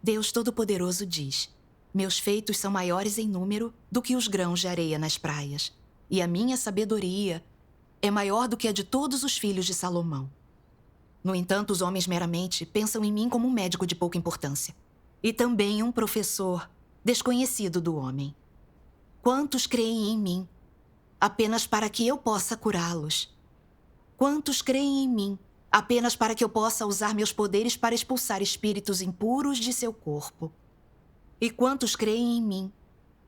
Deus Todo-Poderoso diz: meus feitos são maiores em número do que os grãos de areia nas praias, e a minha sabedoria é maior do que a de todos os filhos de Salomão. No entanto, os homens meramente pensam em mim como um médico de pouca importância, e também um professor desconhecido do homem. Quantos creem em mim apenas para que eu possa curá-los? Quantos creem em mim apenas para que eu possa usar meus poderes para expulsar espíritos impuros de seu corpo? E quantos creem em mim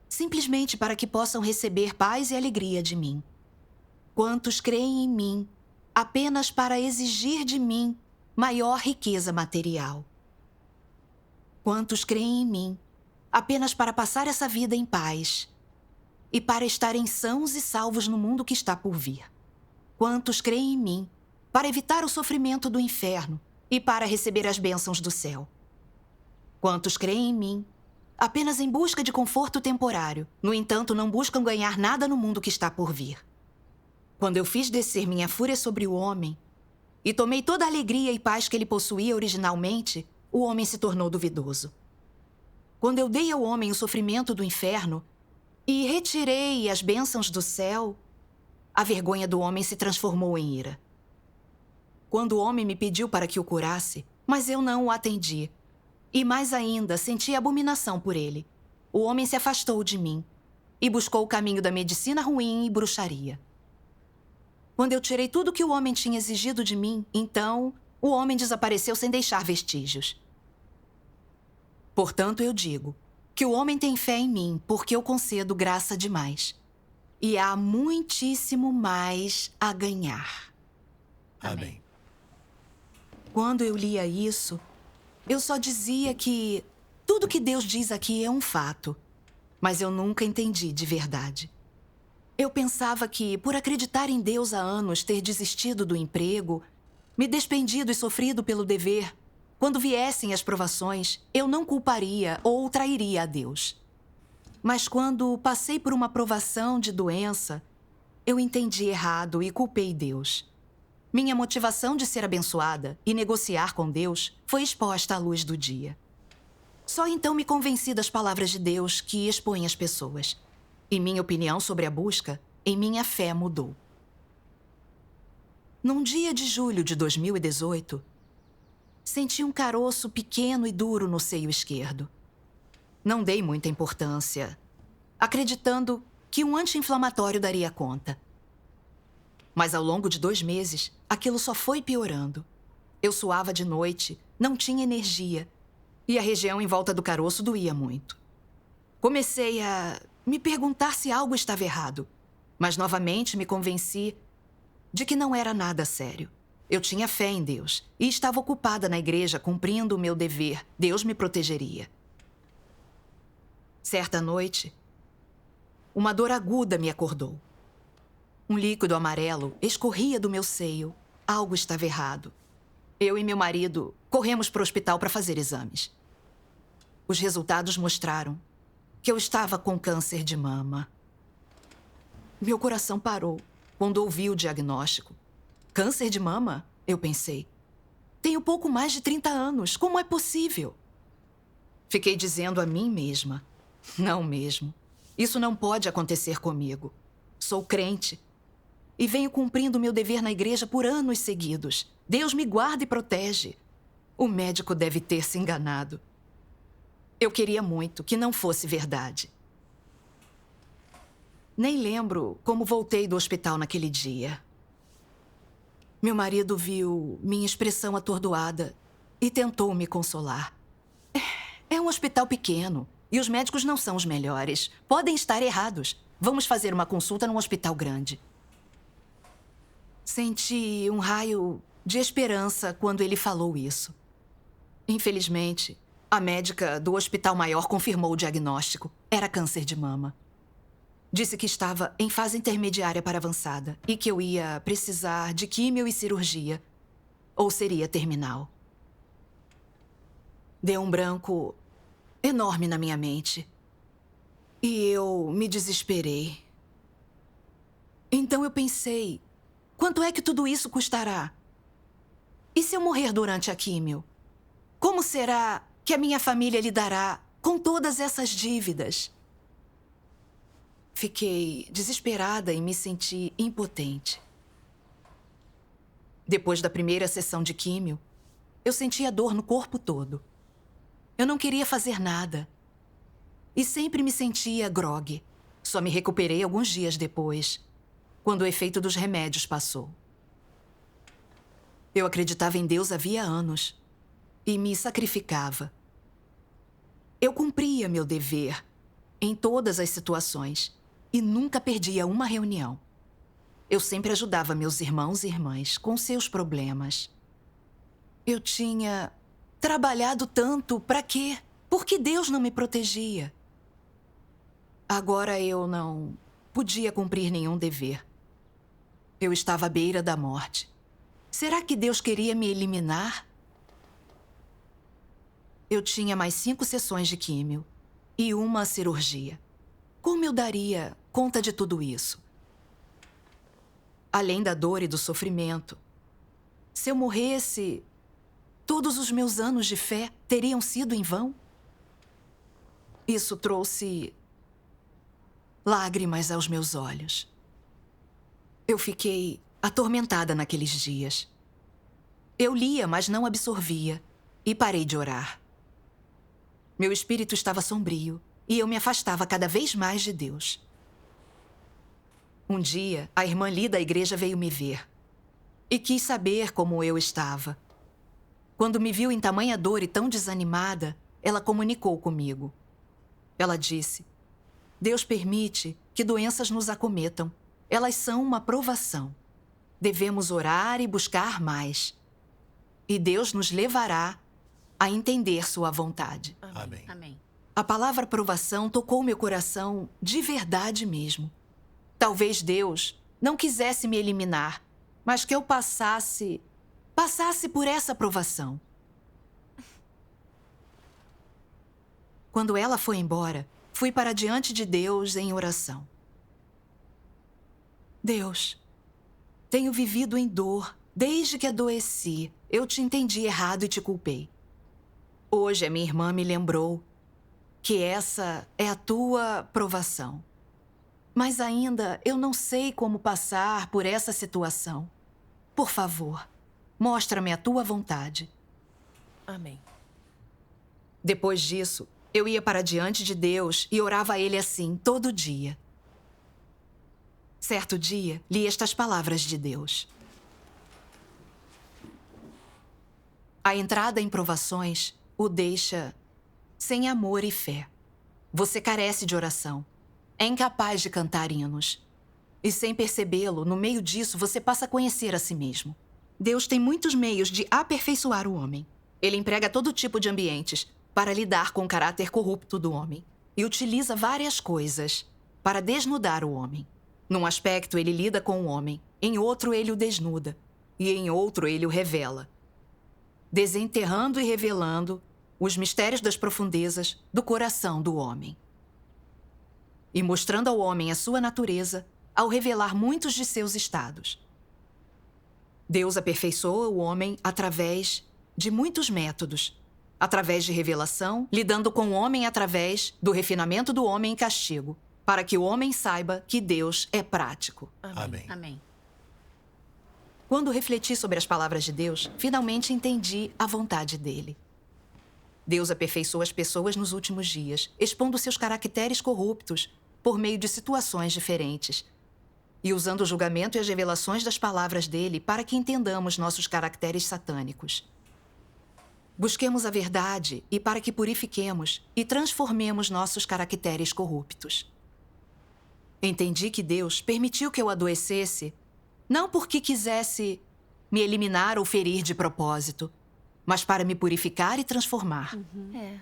simplesmente para que possam receber paz e alegria de mim? Quantos creem em mim apenas para exigir de mim maior riqueza material? Quantos creem em mim apenas para passar essa vida em paz e para estarem sãos e salvos no mundo que está por vir? Quantos creem em mim para evitar o sofrimento do inferno e para receber as bênçãos do céu? Quantos creem em mim apenas em busca de conforto temporário, no entanto não buscam ganhar nada no mundo que está por vir? Quando eu fiz descer minha fúria sobre o homem e tomei toda a alegria e paz que ele possuía originalmente, o homem se tornou duvidoso. Quando eu dei ao homem o sofrimento do inferno e retirei as bênçãos do céu, a vergonha do homem se transformou em ira. Quando o homem me pediu para que o curasse, mas eu não o atendi, e mais ainda senti abominação por ele, o homem se afastou de mim e buscou o caminho da medicina ruim e bruxaria. Quando eu tirei tudo que o homem tinha exigido de mim, então o homem desapareceu sem deixar vestígios. Portanto, eu digo que o homem tem fé em mim porque eu concedo graça demais. E há muitíssimo mais a ganhar. Amém. Quando eu lia isso, eu só dizia que tudo que Deus diz aqui é um fato, mas eu nunca entendi de verdade. Eu pensava que, por acreditar em Deus há anos, ter desistido do emprego, me despendido e sofrido pelo dever, quando viessem as provações, eu não culparia ou trairia a Deus. Mas quando passei por uma provação de doença, eu entendi errado e culpei Deus. Minha motivação de ser abençoada e negociar com Deus foi exposta à luz do dia. Só então me convenci das palavras de Deus que expõem as pessoas. E minha opinião sobre a busca em minha fé mudou. Num dia de julho de 2018, senti um caroço pequeno e duro no seio esquerdo. Não dei muita importância, acreditando que um anti-inflamatório daria conta. Mas ao longo de 2 meses, aquilo só foi piorando. Eu suava de noite, não tinha energia, e a região em volta do caroço doía muito. Comecei a me perguntar se algo estava errado, mas novamente me convenci de que não era nada sério. Eu tinha fé em Deus e estava ocupada na igreja cumprindo o meu dever. Deus me protegeria. Certa noite, uma dor aguda me acordou. Um líquido amarelo escorria do meu seio. Algo estava errado. Eu e meu marido corremos para o hospital para fazer exames. Os resultados mostraram que eu estava com câncer de mama. Meu coração parou quando ouvi o diagnóstico. Câncer de mama? Eu pensei. Tenho pouco mais de 30 anos. Como é possível? Fiquei dizendo a mim mesma. Não mesmo. Isso não pode acontecer comigo. Sou crente. E venho cumprindo meu dever na igreja por anos seguidos. Deus me guarda e protege. O médico deve ter se enganado. Eu queria muito que não fosse verdade. Nem lembro como voltei do hospital naquele dia. Meu marido viu minha expressão atordoada e tentou me consolar. É um hospital pequeno e os médicos não são os melhores. Podem estar errados. Vamos fazer uma consulta num hospital grande. Senti um raio de esperança quando ele falou isso. Infelizmente, a médica do hospital maior confirmou o diagnóstico. Era câncer de mama. Disse que estava em fase intermediária para avançada e que eu ia precisar de químio e cirurgia, ou seria terminal. Deu um branco enorme na minha mente e eu me desesperei. Então eu pensei, quanto é que tudo isso custará? E se eu morrer durante a químio? Como será que a minha família lidará com todas essas dívidas? Fiquei desesperada e me senti impotente. Depois da primeira sessão de químio, eu sentia dor no corpo todo. Eu não queria fazer nada. E sempre me sentia grogue. Só me recuperei alguns dias depois, quando o efeito dos remédios passou. Eu acreditava em Deus havia anos e me sacrificava. Eu cumpria meu dever em todas as situações e nunca perdia uma reunião. Eu sempre ajudava meus irmãos e irmãs com seus problemas. Eu tinha trabalhado tanto, para quê? Por que Deus não me protegia? Agora eu não podia cumprir nenhum dever. Eu estava à beira da morte. Será que Deus queria me eliminar? Eu tinha mais 5 sessões de químio e uma cirurgia. Como eu daria conta de tudo isso? Além da dor e do sofrimento, se eu morresse, todos os meus anos de fé teriam sido em vão? Isso trouxe lágrimas aos meus olhos. Eu fiquei atormentada naqueles dias. Eu lia, mas não absorvia, e parei de orar. Meu espírito estava sombrio e eu me afastava cada vez mais de Deus. Um dia, a irmã Lee da igreja veio me ver e quis saber como eu estava. Quando me viu em tamanha dor e tão desanimada, ela comunicou comigo. Ela disse: Deus permite que doenças nos acometam. Elas são uma provação. Devemos orar e buscar mais. E Deus nos levará a entender sua vontade. Amém. Amém. A palavra provação tocou meu coração de verdade mesmo. Talvez Deus não quisesse me eliminar, mas que eu passasse por essa provação. Quando ela foi embora, fui para diante de Deus em oração. Deus, tenho vivido em dor desde que adoeci. Eu te entendi errado e te culpei. Hoje a minha irmã me lembrou que essa é a tua provação. Mas ainda eu não sei como passar por essa situação. Por favor, mostra-me a tua vontade. Amém. Depois disso, eu ia para diante de Deus e orava a Ele assim todo dia. Certo dia, li estas palavras de Deus. A entrada em provações o deixa sem amor e fé. Você carece de oração. É incapaz de cantar hinos. E sem percebê-lo, no meio disso, você passa a conhecer a si mesmo. Deus tem muitos meios de aperfeiçoar o homem. Ele emprega todo tipo de ambientes para lidar com o caráter corrupto do homem. E utiliza várias coisas para desnudar o homem. Num aspecto, ele lida com o homem. Em outro, ele o desnuda. E em outro, ele o revela. Desenterrando e revelando os mistérios das profundezas do coração do homem. E mostrando ao homem a sua natureza ao revelar muitos de seus estados. Deus aperfeiçoa o homem através de muitos métodos. Através de revelação, lidando com o homem através do refinamento do homem em castigo, para que o homem saiba que Deus é prático. Amém. Amém. Quando refleti sobre as palavras de Deus, finalmente entendi a vontade dele. Deus aperfeiçoa as pessoas nos últimos dias, expondo seus caracteres corruptos por meio de situações diferentes e usando o julgamento e as revelações das palavras dele para que entendamos nossos caracteres satânicos. Busquemos a verdade e para que purifiquemos e transformemos nossos caracteres corruptos. Entendi que Deus permitiu que eu adoecesse não porque quisesse me eliminar ou ferir de propósito, mas para me purificar e transformar. É.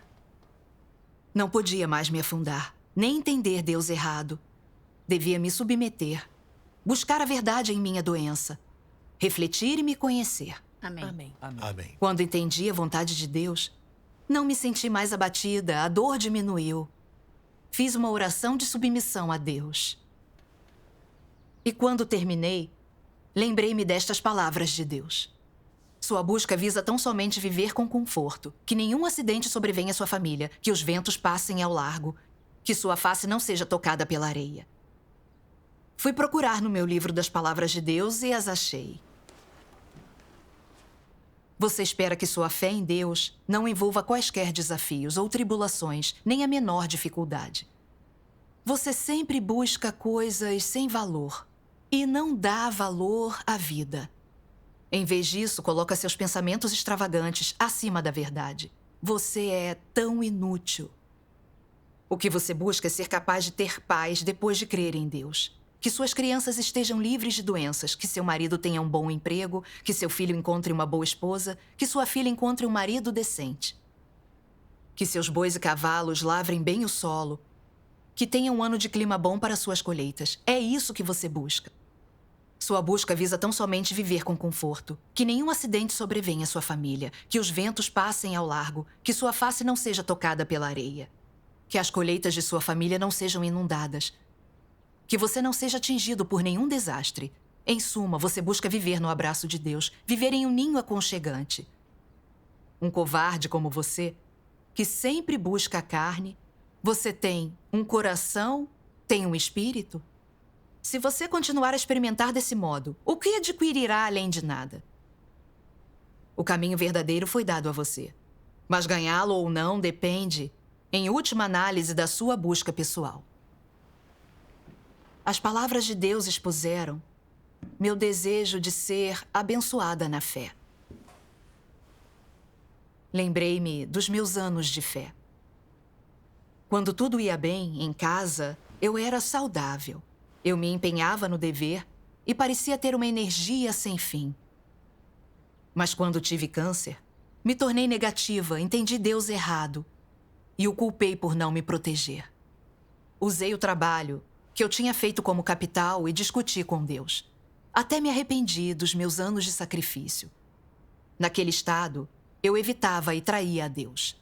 Não podia mais me afundar, nem entender Deus errado. Devia me submeter, buscar a verdade em minha doença, refletir e me conhecer. Amém. Amém. Amém. Quando entendi a vontade de Deus, não me senti mais abatida, a dor diminuiu. Fiz uma oração de submissão a Deus. E quando terminei, lembrei-me destas palavras de Deus. Sua busca visa tão somente viver com conforto, que nenhum acidente sobrevenha à sua família, que os ventos passem ao largo, que sua face não seja tocada pela areia. Fui procurar no meu livro das palavras de Deus e as achei. Você espera que sua fé em Deus não envolva quaisquer desafios ou tribulações, nem a menor dificuldade. Você sempre busca coisas sem valor e não dá valor à vida. Em vez disso, coloca seus pensamentos extravagantes acima da verdade. Você é tão inútil. O que você busca é ser capaz de ter paz depois de crer em Deus. Que suas crianças estejam livres de doenças, que seu marido tenha um bom emprego, que seu filho encontre uma boa esposa, que sua filha encontre um marido decente. Que seus bois e cavalos lavrem bem o solo, que tenha um ano de clima bom para suas colheitas. É isso que você busca. Sua busca visa tão somente viver com conforto, que nenhum acidente sobrevenha à sua família, que os ventos passem ao largo, que sua face não seja tocada pela areia, que as colheitas de sua família não sejam inundadas, que você não seja atingido por nenhum desastre. Em suma, você busca viver no abraço de Deus, viver em um ninho aconchegante. Um covarde como você, que sempre busca a carne, você tem um coração, tem um espírito? Se você continuar a experimentar desse modo, o que adquirirá além de nada? O caminho verdadeiro foi dado a você, mas ganhá-lo ou não depende, em última análise, da sua busca pessoal. As palavras de Deus expuseram meu desejo de ser abençoada na fé. Lembrei-me dos meus anos de fé. Quando tudo ia bem, em casa, eu era saudável. Eu me empenhava no dever e parecia ter uma energia sem fim. Mas quando tive câncer, me tornei negativa, entendi Deus errado e o culpei por não me proteger. Usei o trabalho que eu tinha feito como capital e discuti com Deus. Até me arrependi dos meus anos de sacrifício. Naquele estado, eu evitava e traía a Deus.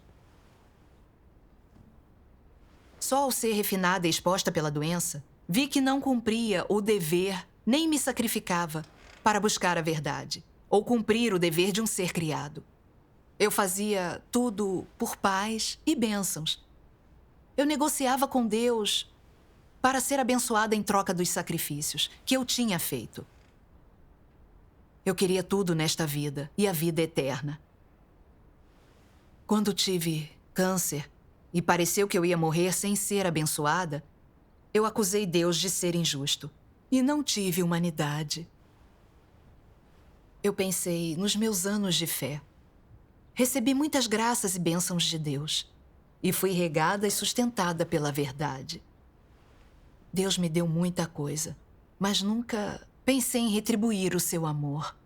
Só ao ser refinada e exposta pela doença, vi que não cumpria o dever, nem me sacrificava para buscar a verdade, ou cumprir o dever de um ser criado. Eu fazia tudo por paz e bênçãos. Eu negociava com Deus para ser abençoada em troca dos sacrifícios que eu tinha feito. Eu queria tudo nesta vida e a vida eterna. Quando tive câncer e pareceu que eu ia morrer sem ser abençoada, eu acusei Deus de ser injusto e não tive humanidade. Eu pensei nos meus anos de fé. Recebi muitas graças e bênçãos de Deus e fui regada e sustentada pela verdade. Deus me deu muita coisa, mas nunca pensei em retribuir o seu amor.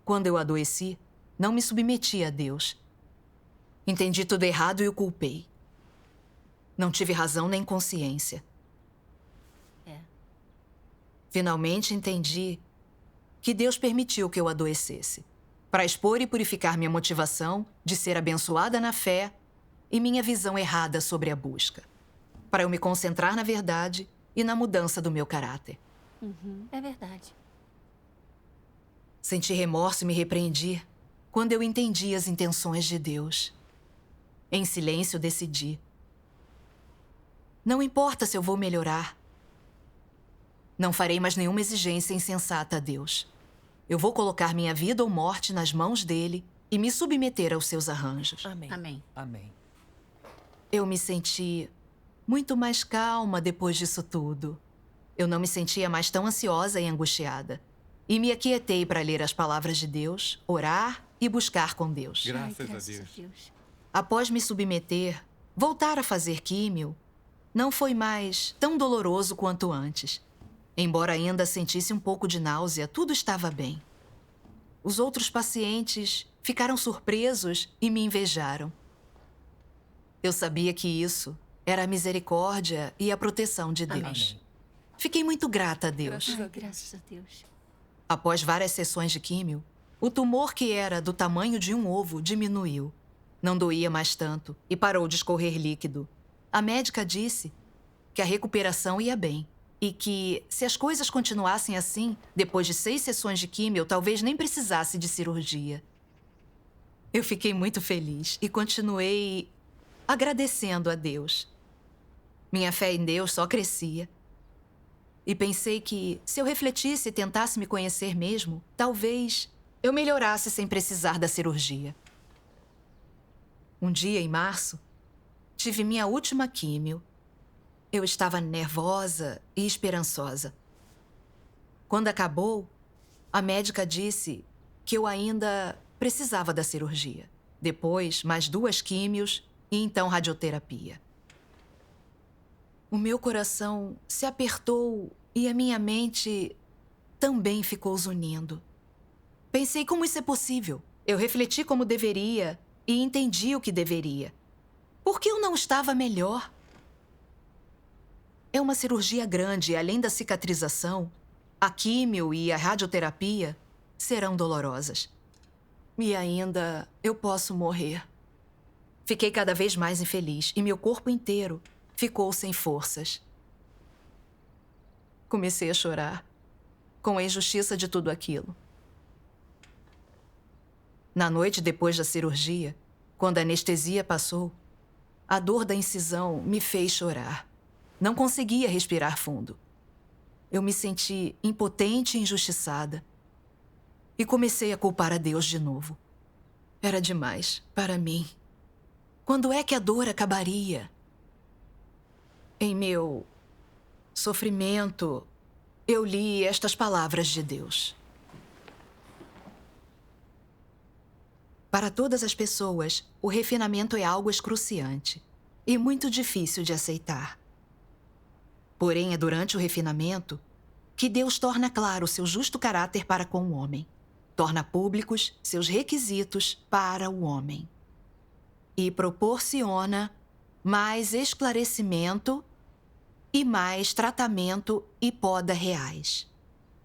Quando eu adoeci, não me submeti a Deus. Entendi tudo errado e o culpei. Não tive razão nem consciência. Finalmente entendi que Deus permitiu que eu adoecesse, para expor e purificar minha motivação de ser abençoada na fé e minha visão errada sobre a busca, para eu me concentrar na verdade e na mudança do meu caráter. É verdade. Senti remorso e me repreendi quando eu entendi as intenções de Deus. Em silêncio, decidi. Não importa se eu vou melhorar. Não farei mais nenhuma exigência insensata a Deus. Eu vou colocar minha vida ou morte nas mãos dele e me submeter aos seus arranjos. Amém. Amém. Amém. Eu me senti muito mais calma depois disso tudo. Eu não me sentia mais tão ansiosa e angustiada. E me aquietei para ler as palavras de Deus, orar e buscar com Deus. Graças a Deus. Após me submeter, voltar a fazer químio não foi mais tão doloroso quanto antes. Embora ainda sentisse um pouco de náusea, tudo estava bem. Os outros pacientes ficaram surpresos e me invejaram. Eu sabia que isso era a misericórdia e a proteção de Deus. Amém. Fiquei muito grata a Deus. Graças a Deus. Após várias sessões de químio, o tumor que era do tamanho de um ovo diminuiu. Não doía mais tanto e parou de escorrer líquido. A médica disse que a recuperação ia bem e que, se as coisas continuassem assim, depois de 6 sessões de químio, eu talvez nem precisasse de cirurgia. Eu fiquei muito feliz e continuei agradecendo a Deus. Minha fé em Deus só crescia. E pensei que, se eu refletisse e tentasse me conhecer mesmo, talvez eu melhorasse sem precisar da cirurgia. Um dia, em março, tive minha última químio. Eu estava nervosa e esperançosa. Quando acabou, a médica disse que eu ainda precisava da cirurgia. Depois, mais 2 químios e então radioterapia. O meu coração se apertou e a minha mente também ficou zunindo. Pensei como isso é possível. Eu refleti como deveria e entendi o que deveria. Por que eu não estava melhor? É uma cirurgia grande e, além da cicatrização, a químio e a radioterapia serão dolorosas. E ainda eu posso morrer. Fiquei cada vez mais infeliz e meu corpo inteiro ficou sem forças. Comecei a chorar, com a injustiça de tudo aquilo. Na noite depois da cirurgia, quando a anestesia passou, a dor da incisão me fez chorar. Não conseguia respirar fundo. Eu me senti impotente e injustiçada. E comecei a culpar a Deus de novo. Era demais para mim. Quando é que a dor acabaria? Em meu sofrimento, eu li estas palavras de Deus. Para todas as pessoas, o refinamento é algo excruciante e muito difícil de aceitar. Porém, é durante o refinamento que Deus torna claro seu justo caráter para com o homem. Torna públicos seus requisitos para o homem. E proporciona mais esclarecimento e mais tratamento e poda reais.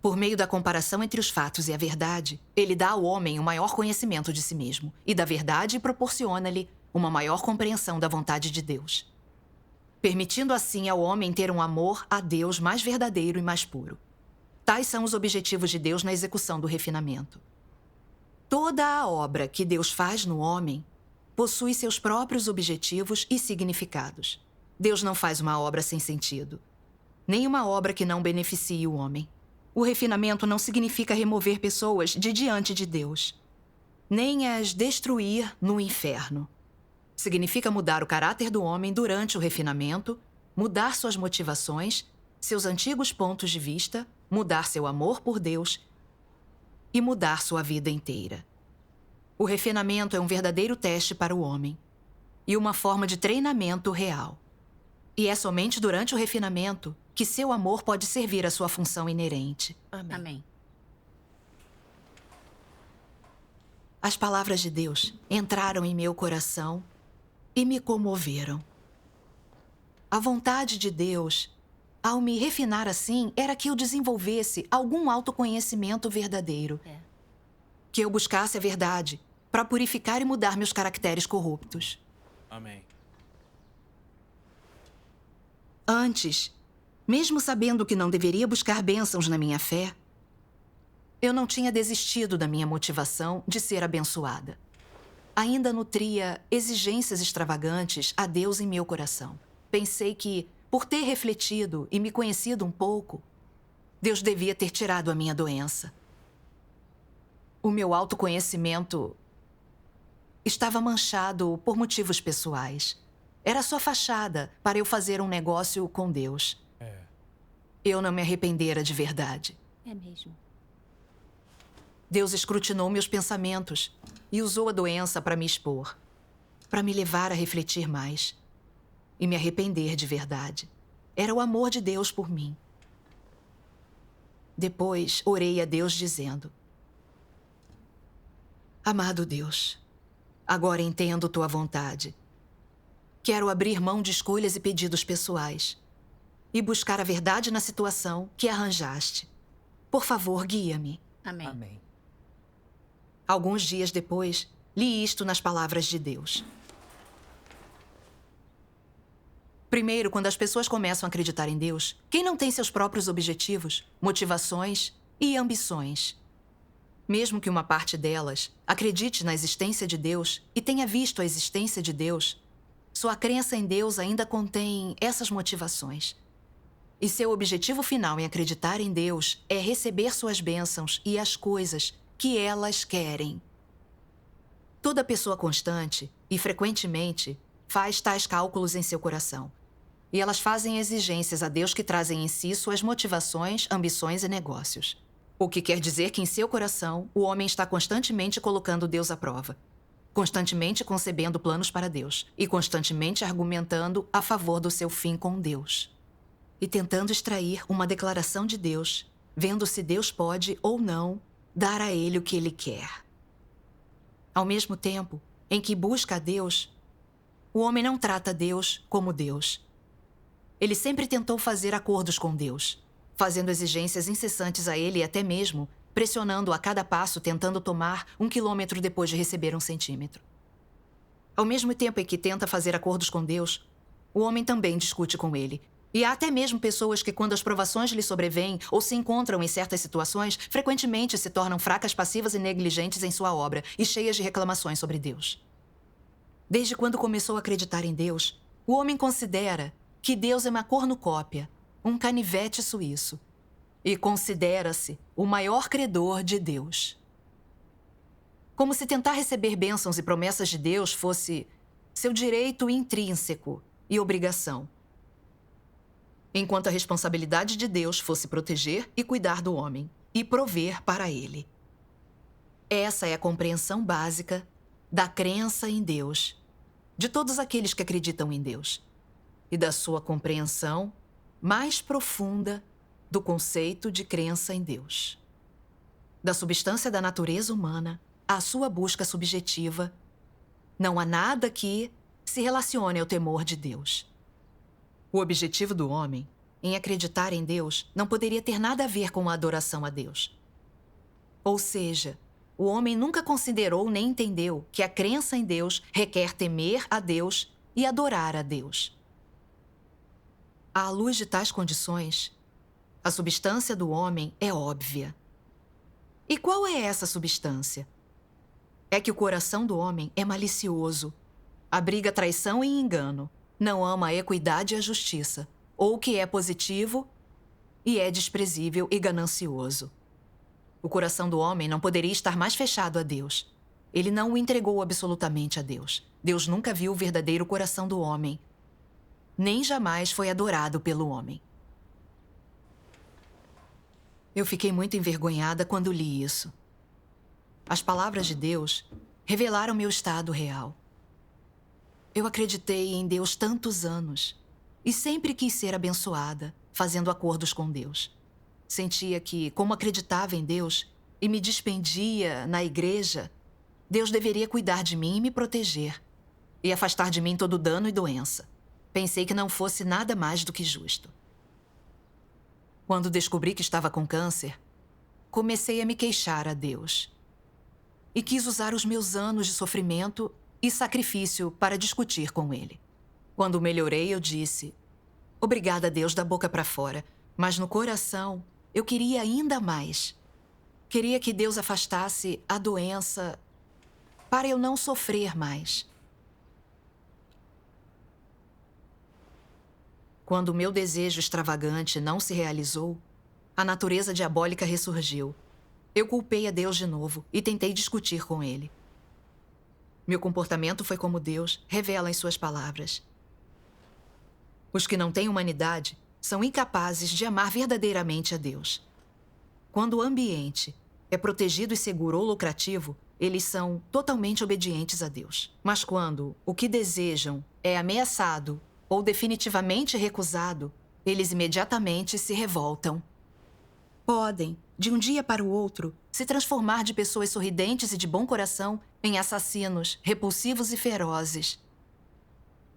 Por meio da comparação entre os fatos e a verdade, ele dá ao homem um maior conhecimento de si mesmo e da verdade proporciona-lhe uma maior compreensão da vontade de Deus, permitindo assim ao homem ter um amor a Deus mais verdadeiro e mais puro. Tais são os objetivos de Deus na execução do refinamento. Toda a obra que Deus faz no homem possui seus próprios objetivos e significados. Deus não faz uma obra sem sentido, nem uma obra que não beneficie o homem. O refinamento não significa remover pessoas de diante de Deus, nem as destruir no inferno. Significa mudar o caráter do homem durante o refinamento, mudar suas motivações, seus antigos pontos de vista, mudar seu amor por Deus e mudar sua vida inteira. O refinamento é um verdadeiro teste para o homem e uma forma de treinamento real. E é somente durante o refinamento que seu amor pode servir à sua função inerente. Amém. Amém. As palavras de Deus entraram em meu coração e me comoveram. A vontade de Deus, ao me refinar assim, era que eu desenvolvesse algum autoconhecimento verdadeiro. Que eu buscasse a verdade para purificar e mudar meus caracteres corruptos. Amém. Antes, mesmo sabendo que não deveria buscar bênçãos na minha fé, eu não tinha desistido da minha motivação de ser abençoada. Ainda nutria exigências extravagantes a Deus em meu coração. Pensei que, por ter refletido e me conhecido um pouco, Deus devia ter tirado a minha doença. O meu autoconhecimento estava manchado por motivos pessoais. Era só fachada para eu fazer um negócio com Deus. Eu não me arrependera de verdade. É mesmo. Deus escrutinou meus pensamentos e usou a doença para me expor, para me levar a refletir mais e me arrepender de verdade. Era o amor de Deus por mim. Depois, orei a Deus dizendo: Amado Deus, agora entendo tua vontade. Quero abrir mão de escolhas e pedidos pessoais e buscar a verdade na situação que arranjaste. Por favor, guia-me. Amém. Amém. Alguns dias depois, li isto nas palavras de Deus. Primeiro, quando as pessoas começam a acreditar em Deus, quem não tem seus próprios objetivos, motivações e ambições? Mesmo que uma parte delas acredite na existência de Deus e tenha visto a existência de Deus, sua crença em Deus ainda contém essas motivações. E seu objetivo final em acreditar em Deus é receber suas bênçãos e as coisas que elas querem. Toda pessoa constante e frequentemente faz tais cálculos em seu coração. E elas fazem exigências a Deus que trazem em si suas motivações, ambições e negócios. O que quer dizer que em seu coração, o homem está constantemente colocando Deus à prova, constantemente concebendo planos para Deus e constantemente argumentando a favor do seu fim com Deus. E tentando extrair uma declaração de Deus, vendo se Deus pode ou não dar a ele o que ele quer. Ao mesmo tempo em que busca a Deus, o homem não trata Deus como Deus. Ele sempre tentou fazer acordos com Deus, fazendo exigências incessantes a ele e até mesmo pressionando a cada passo, tentando tomar 1 quilômetro depois de receber 1 centímetro. Ao mesmo tempo em que tenta fazer acordos com Deus, o homem também discute com ele. E há até mesmo pessoas que, quando as provações lhe sobrevêm ou se encontram em certas situações, frequentemente se tornam fracas, passivas e negligentes em sua obra e cheias de reclamações sobre Deus. Desde quando começou a acreditar em Deus, o homem considera que Deus é uma cornucópia, um canivete suíço, e considera-se o maior credor de Deus. Como se tentar receber bênçãos e promessas de Deus fosse seu direito intrínseco e obrigação, enquanto a responsabilidade de Deus fosse proteger e cuidar do homem e prover para ele. Essa é a compreensão básica da crença em Deus, de todos aqueles que acreditam em Deus, e da sua compreensão mais profunda do conceito de crença em Deus. Da substância da natureza humana à sua busca subjetiva, não há nada que se relacione ao temor de Deus. O objetivo do homem em acreditar em Deus não poderia ter nada a ver com a adoração a Deus. Ou seja, o homem nunca considerou nem entendeu que a crença em Deus requer temer a Deus e adorar a Deus. À luz de tais condições, a substância do homem é óbvia. E qual é essa substância? É que o coração do homem é malicioso, abriga traição e engano, não ama a equidade e a justiça, ou o que é positivo e é desprezível e ganancioso. O coração do homem não poderia estar mais fechado a Deus. Ele não o entregou absolutamente a Deus. Deus nunca viu o verdadeiro coração do homem, nem jamais foi adorado pelo homem. Eu fiquei muito envergonhada quando li isso. As palavras de Deus revelaram meu estado real. Eu acreditei em Deus tantos anos e sempre quis ser abençoada, fazendo acordos com Deus. Sentia que, como acreditava em Deus e me despendia na igreja, Deus deveria cuidar de mim e me proteger, e afastar de mim todo dano e doença. Pensei que não fosse nada mais do que justo. Quando descobri que estava com câncer, comecei a me queixar a Deus. E quis usar os meus anos de sofrimento e sacrifício para discutir com ele. Quando melhorei, eu disse: obrigada, Deus, da boca para fora, mas no coração eu queria ainda mais. Queria que Deus afastasse a doença para eu não sofrer mais. Quando o meu desejo extravagante não se realizou, a natureza diabólica ressurgiu. Eu culpei a Deus de novo e tentei discutir com ele. Meu comportamento foi como Deus revela em suas palavras. Os que não têm humanidade são incapazes de amar verdadeiramente a Deus. Quando o ambiente é protegido e seguro ou lucrativo, eles são totalmente obedientes a Deus. Mas quando o que desejam é ameaçado ou definitivamente recusado, eles imediatamente se revoltam. Podem, de um dia para o outro, se transformar de pessoas sorridentes e de bom coração em assassinos, repulsivos e ferozes,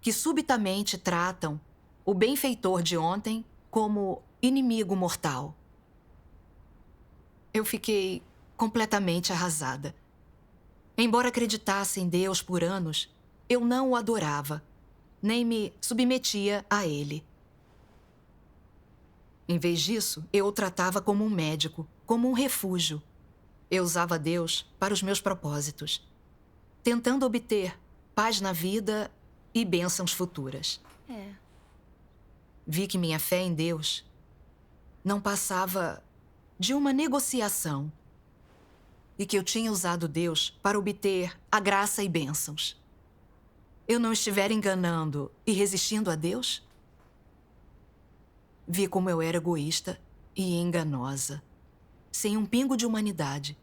que subitamente tratam o benfeitor de ontem como inimigo mortal. Eu fiquei completamente arrasada. Embora acreditasse em Deus por anos, eu não o adorava. nem me submetia a ele. Em vez disso, eu o tratava como um médico, como um refúgio. Eu usava Deus para os meus propósitos, tentando obter paz na vida e bênçãos futuras. Vi que minha fé em Deus não passava de uma negociação e que eu tinha usado Deus para obter a graça e bênçãos. Eu não estivera enganando e resistindo a Deus? Vi como eu era egoísta e enganosa, sem um pingo de humanidade,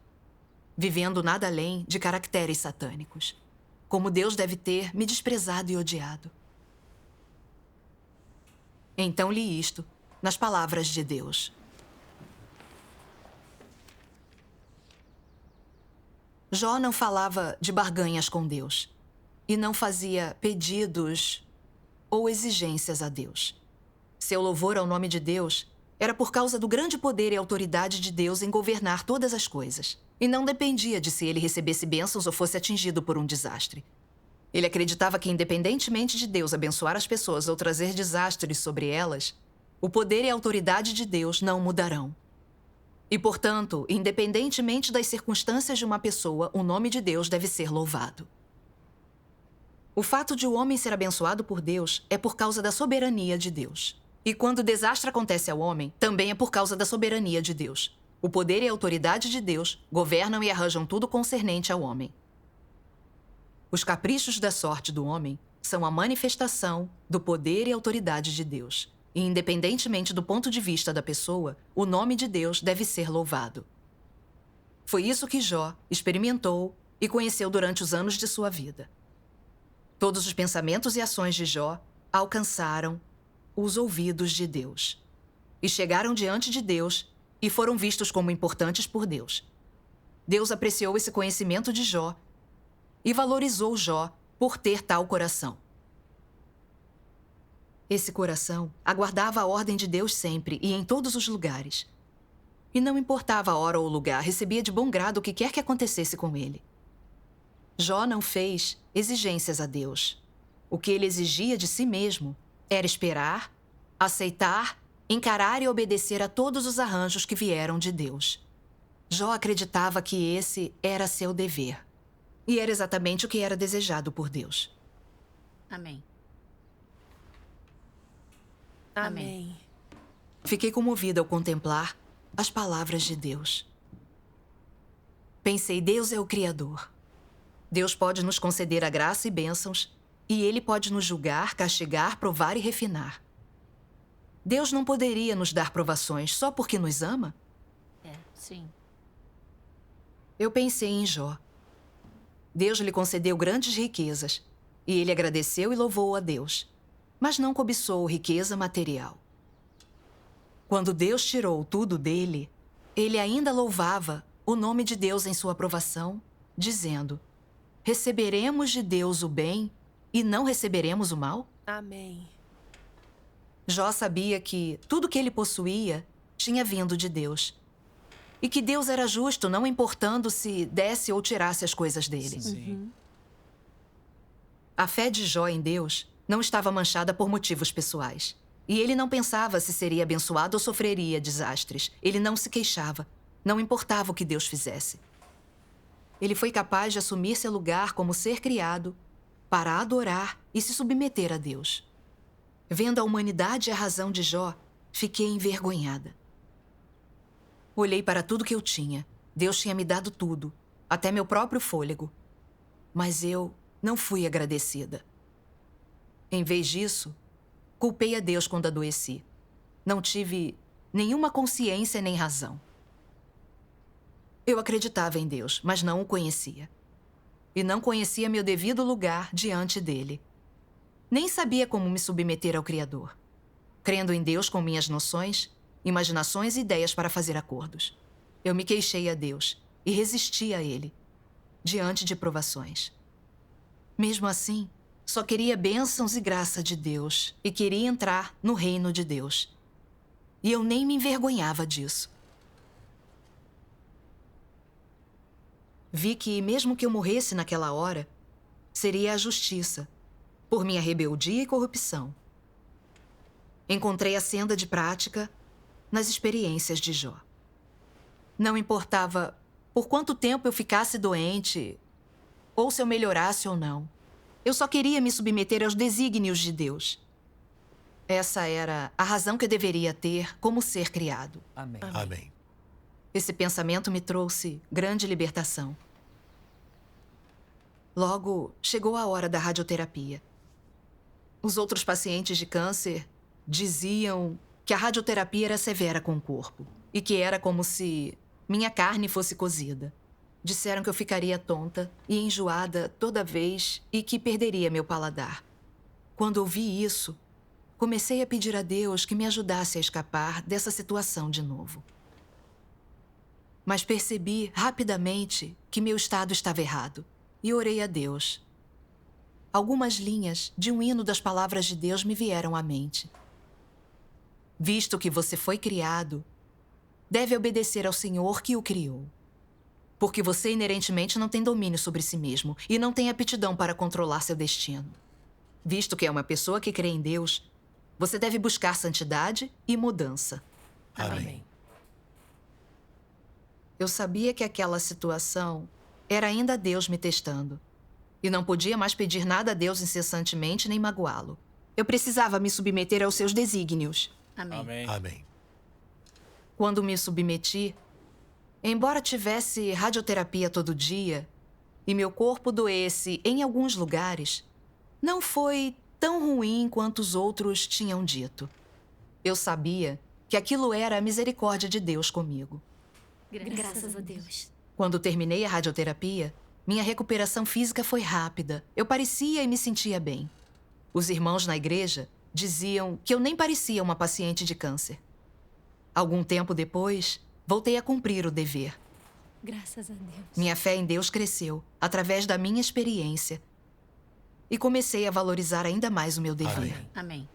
vivendo nada além de caracteres satânicos. Como Deus deve ter me desprezado e odiado. Então li isto nas palavras de Deus. Jó não falava de barganhas com Deus e não fazia pedidos ou exigências a Deus. Seu louvor ao nome de Deus era por causa do grande poder e autoridade de Deus em governar todas as coisas, e não dependia de se ele recebesse bênçãos ou fosse atingido por um desastre. Ele acreditava que, independentemente de Deus abençoar as pessoas ou trazer desastres sobre elas, o poder e a autoridade de Deus não mudarão. E, portanto, independentemente das circunstâncias de uma pessoa, o nome de Deus deve ser louvado. O fato de o homem ser abençoado por Deus é por causa da soberania de Deus. E quando o desastre acontece ao homem, também é por causa da soberania de Deus. O poder e a autoridade de Deus governam e arranjam tudo concernente ao homem. Os caprichos da sorte do homem são a manifestação do poder e autoridade de Deus. E, independentemente do ponto de vista da pessoa, o nome de Deus deve ser louvado. Foi isso que Jó experimentou e conheceu durante os anos de sua vida. Todos os pensamentos e ações de Jó alcançaram os ouvidos de Deus e chegaram diante de Deus e foram vistos como importantes por Deus. Deus apreciou esse conhecimento de Jó e valorizou Jó por ter tal coração. Esse coração aguardava a ordem de Deus sempre e em todos os lugares. E não importava a hora ou o lugar, recebia de bom grado o que quer que acontecesse com ele. Jó não fez exigências a Deus. O que ele exigia de si mesmo era esperar, aceitar, encarar e obedecer a todos os arranjos que vieram de Deus. Jó acreditava que esse era seu dever. E era exatamente o que era desejado por Deus. Amém. Amém. Fiquei comovida ao contemplar as palavras de Deus. Pensei, Deus é o Criador. Deus pode nos conceder a graça e bênçãos, e Ele pode nos julgar, castigar, provar e refinar. Deus não poderia nos dar provações só porque nos ama? Sim. Eu pensei em Jó. Deus lhe concedeu grandes riquezas, e ele agradeceu e louvou a Deus, mas não cobiçou riqueza material. Quando Deus tirou tudo dele, ele ainda louvava o nome de Deus em sua aprovação, dizendo: receberemos de Deus o bem e não receberemos o mal? Amém. Jó sabia que tudo que ele possuía tinha vindo de Deus. E que Deus era justo, não importando se desse ou tirasse as coisas dele. Sim. A fé de Jó em Deus não estava manchada por motivos pessoais. E ele não pensava se seria abençoado ou sofreria desastres. Ele não se queixava. Não importava o que Deus fizesse. Ele foi capaz de assumir seu lugar como ser criado para adorar e se submeter a Deus. Vendo a humanidade e a razão de Jó, fiquei envergonhada. Olhei para tudo que eu tinha. Deus tinha me dado tudo, até meu próprio fôlego. Mas eu não fui agradecida. Em vez disso, culpei a Deus quando adoeci. Não tive nenhuma consciência nem razão. Eu acreditava em Deus, mas não o conhecia. E não conhecia meu devido lugar diante dele. Nem sabia como me submeter ao Criador. Crendo em Deus com minhas noções, imaginações e ideias para fazer acordos. Eu me queixei a Deus e resisti a Ele, diante de provações. Mesmo assim, só queria bênçãos e graça de Deus e queria entrar no reino de Deus. E eu nem me envergonhava disso. Vi que, mesmo que eu morresse naquela hora, seria a justiça, por minha rebeldia e corrupção. Encontrei a senda de prática nas experiências de Jó. Não importava por quanto tempo eu ficasse doente, ou se eu melhorasse ou não. Eu só queria me submeter aos desígnios de Deus. Essa era a razão que eu deveria ter como ser criado. Amém. Amém. Esse pensamento me trouxe grande libertação. Logo, chegou a hora da radioterapia. Os outros pacientes de câncer diziam que a radioterapia era severa com o corpo e que era como se minha carne fosse cozida. Disseram que eu ficaria tonta e enjoada toda vez e que perderia meu paladar. Quando ouvi isso, comecei a pedir a Deus que me ajudasse a escapar dessa situação de novo. Mas percebi rapidamente que meu estado estava errado e orei a Deus. Algumas linhas de um hino das palavras de Deus me vieram à mente. Visto que você foi criado, deve obedecer ao Senhor que o criou. Porque você inerentemente não tem domínio sobre si mesmo e não tem aptidão para controlar seu destino. Visto que é uma pessoa que crê em Deus, você deve buscar santidade e mudança. Amém. Eu sabia que aquela situação era ainda Deus me testando. E não podia mais pedir nada a Deus incessantemente nem magoá-lo. Eu precisava me submeter aos seus desígnios. Amém. Amém. Amém. Quando me submeti, embora tivesse radioterapia todo dia e meu corpo doesse em alguns lugares, não foi tão ruim quanto os outros tinham dito. Eu sabia que aquilo era a misericórdia de Deus comigo. Graças a Deus. Quando terminei a radioterapia, minha recuperação física foi rápida. Eu parecia e me sentia bem. Os irmãos na igreja diziam que eu nem parecia uma paciente de câncer. Algum tempo depois, voltei a cumprir o dever. Graças a Deus. Minha fé em Deus cresceu através da minha experiência e comecei a valorizar ainda mais o meu dever. Amém. Amém.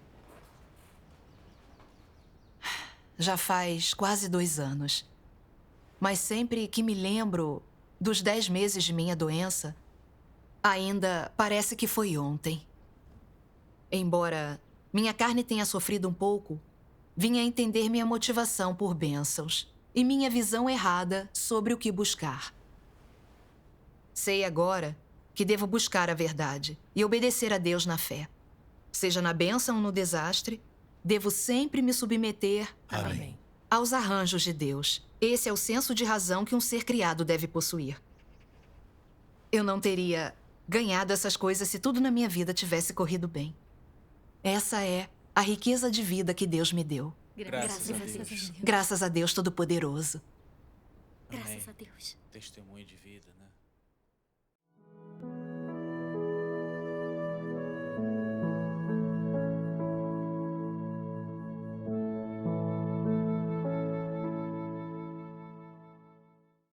Já faz quase 2 anos. Mas sempre que me lembro dos 10 meses de minha doença, ainda parece que foi ontem. Embora minha carne tenha sofrido um pouco, vim a entender minha motivação por bênçãos e minha visão errada sobre o que buscar. Sei agora que devo buscar a verdade e obedecer a Deus na fé. Seja na bênção ou no desastre, devo sempre me submeter Amém. aos arranjos de Deus. Esse é o senso de razão que um ser criado deve possuir. Eu não teria ganhado essas coisas se tudo na minha vida tivesse corrido bem. Essa é a riqueza de vida que Deus me deu. Graças a Deus. Graças a Deus Todo-Poderoso. Graças a Deus. Testemunho de vida, né?